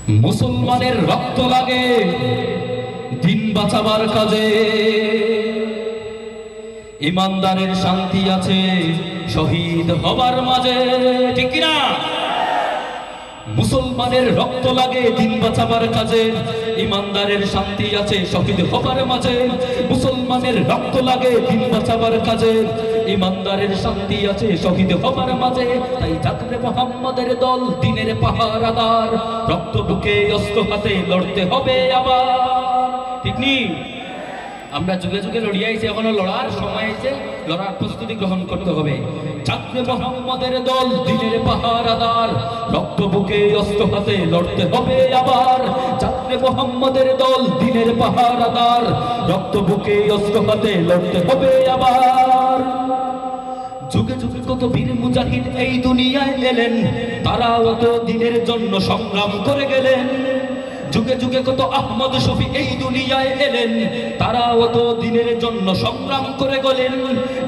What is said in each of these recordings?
মুসলমানের রক্ত লাগে দিন বাঁচাবার কাজে, ইমানদারের শান্তি আছে শহীদ হবার মাঝে, ঠিক কিনা? মুসলমানের রক্ত লাগে দিন বাঁচাবার কাজে, ইমানদারের শান্তি আছে শহীদ হবার মাঝে। মুসলমানের রক্ত লাগে দিন বাঁচাবার কাজে, ইমানদারের শান্তি আছে শহীদ হবার মাঝে। তাই জাকরে মুহাম্মাদের দল দিনের পাহারাদার, রক্ত বুকে অস্ত্র হাতে লড়তে হবে আবার, ঠিক নি? আমরা যুগে যুগে লড়িয়ে আইছি, এখনো লড়ার সময় আছে, লড়ার প্রস্তুতি গ্রহণ করতে হবে। জাকরে মুহাম্মাদের দল দিনের পাহারাদার, রক্ত বুকে অস্ত্র হাতে লড়তে হবে আবার। জাকরে মুহাম্মাদের দল দিনের পাহারাদার, রক্ত বুকে অস্ত্র হাতে লড়তে হবে আবার। যুগে যুগে কত বীর মুজাহিদ এই দুনিয়ায় এলেন, তারাও তো দিনের জন্য সংগ্রাম করে গেলেন। যুগে যুগে কত আহমদ শফি এই দুনিয়ায় এলেন, তারাও তো দিনের জন্য সংগ্রাম করে গেলেন।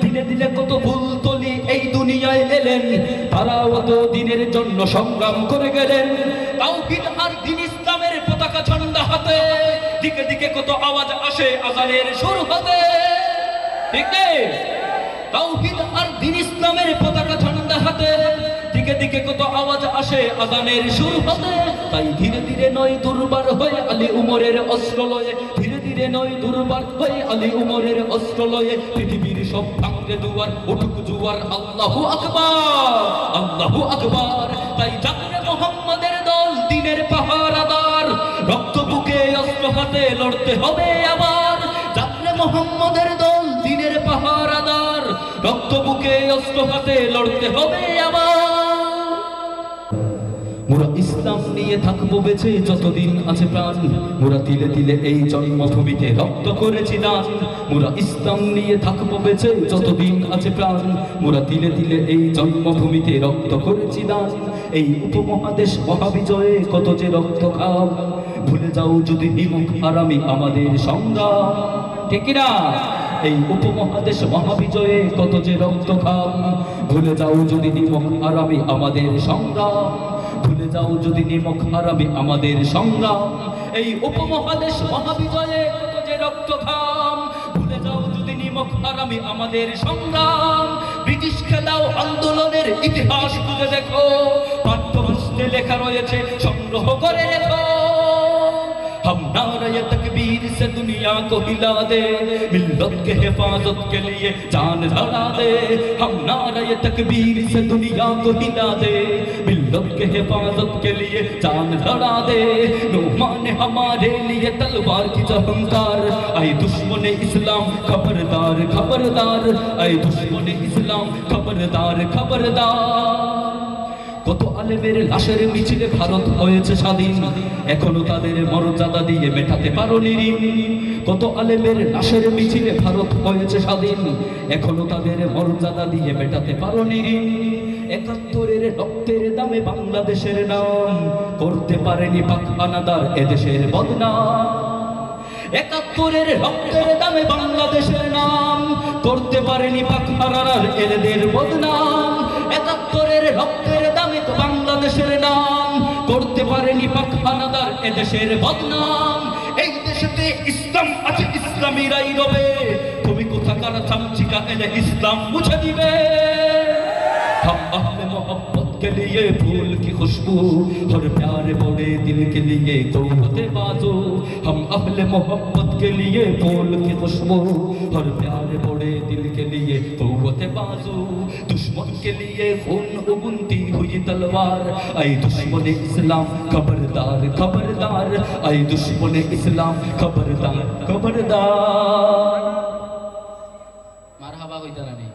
দিনে দিনে কত বুলতলি এই দুনিয়ায় এলেন, তারাও তো দিনের জন্য সংগ্রাম করে গেলেন। তাওহীদ আর দ্বীন ইসলামের পতাকা ঝান্ডা হাতে, দিকে দিকে কত আওয়াজ আসে আযানের সুর হতে, ঠিক নেই? তাওহীদ আর দ্বীন ইসলামের পতাকা ঝান্ডা হাতে, দিকে দিকে কত আওয়াজ আসে আযানের সুর হতে। তাই ধীরে ধীরে নয় দুর্বার হয়ে আলী উমরের অস্ত্র লয়ে, ধীরে ধীরে নয় দুর্বার হয়ে আলী উমরের অস্ত্র লয়ে। পৃথিবীর সব ভাঙরে দুয়ার উঠুক জুয়ার, আল্লাহু আকবার, আল্লাহু আকবার। তাই জাকরে মুহাম্মাদের দল দিনের পাহারাদার, রক্ত বুকে অস্ত্র হাতে লড়তে হবে আবার। জাকরে মুহাম্মাদের দল দিনের পাহারাদার, রক্ত বুকে অস্ত্র হাতে লড়তে হবে আবার। মোরা ইসলাম নিয়ে থাকবো বেঁচে যতদিন আছে প্রাণ, মোরা তিলে তিলে এই জন্মভূমিতে রক্ত করেছি দান। মোরা ইসলাম নিয়ে থাকবো বেঁচে যতদিন আছে প্রাণ, মোরা তিলে তিলে এই জন্মভূমিতে রক্ত করেছি দান। এই উপমহাদেশ মহাবিজয়ে কত যে রক্ত খাম, ভুলে যাও যদি নিমুখ হারামি আমাদের সংগ্রাম, ঠিক না? এই উপমহাদেশ মহাবিজয়ে কত যে রক্ত খাম, ভুলে যাও যদি নিমুখ হারামি আমাদের সংগ্রাম, ভুলে যাও যদি নিমক হারাবে আমাদের সংগ্রাম। এই উপমহাদেশ মহাবিজয়ে কত যে রক্ত খাম, ভুলে যাও যদি নিমক হারাবে আমাদের সংগ্রাম। ব্রিটিশ খেলাও আন্দোলনের ইতিহাস খুঁজে দেখো, পাঠ্যপুস্তকে লেখা রয়েছে, সংগ্রহ করে রেখো। हम नारे तकबीर से दुनिया को हिला दे, मिल्लत के हिफाजत के लिए जान लड़ा दे। हम नारे तकबीर से दुनिया को हिला दे, मिल्लत के हिफाजत के लिए जान लड़ा दे। नूमान हमारे लिए तलवार की झंकार, आए दुश्मन इस्लाम खबरदार खबरदार, आए दुश्मन इस्लाम खबरदार खबरदार। কত আলেমের লাশের মিছিলে ভারত হয়েছে স্বাধীন, এখনো তাদের মর্যাদা দিয়ে মেটাতে পারোনি ঋণ। কত আলেমের লাশের মিছিলে ভারত হয়েছে স্বাধীন, এখনো তাদের মর্যাদা দিয়ে মেটাতে পারোনি ঋণ। ৭১-এর রক্তের দামে বাংলাদেশের নাম করতে পারেনি পাক হানাদার এদেশের বদনাম। ৭১-এর রক্তের দামে বাংলাদেশের নাম করতে পারেনি পাক হানাদার এদের বদনাম। ৭১-এর রক্তের দামে তো বাংলাদেশের নাম করতে পারেনি পাক হানাদার এদেশের বদনাম। এই দেশেতে ইসলাম আছে, ইসলামীরাই রবে, তুমি কোথাকার চামচিকা এলে ইসলাম মুছে দিবে। हम अहले मोहब्बत के लिए फूल की खुशबू, हर प्यारे बड़े दिल के लिए कौवते बाजू। हम अहले मोहब्बत के लिए फूल की खुशबू, हर प्यारे बड़े दिल के लिए कौवते बाजू। दुश्मन के लिए खून उगलती हुई तलवार, ऐ दुश्मन इस्लाम खबरदार खबरदार, ऐ दुश्मन इस्लाम खबरदार खबरदार। मारहाबा होइता नहीं।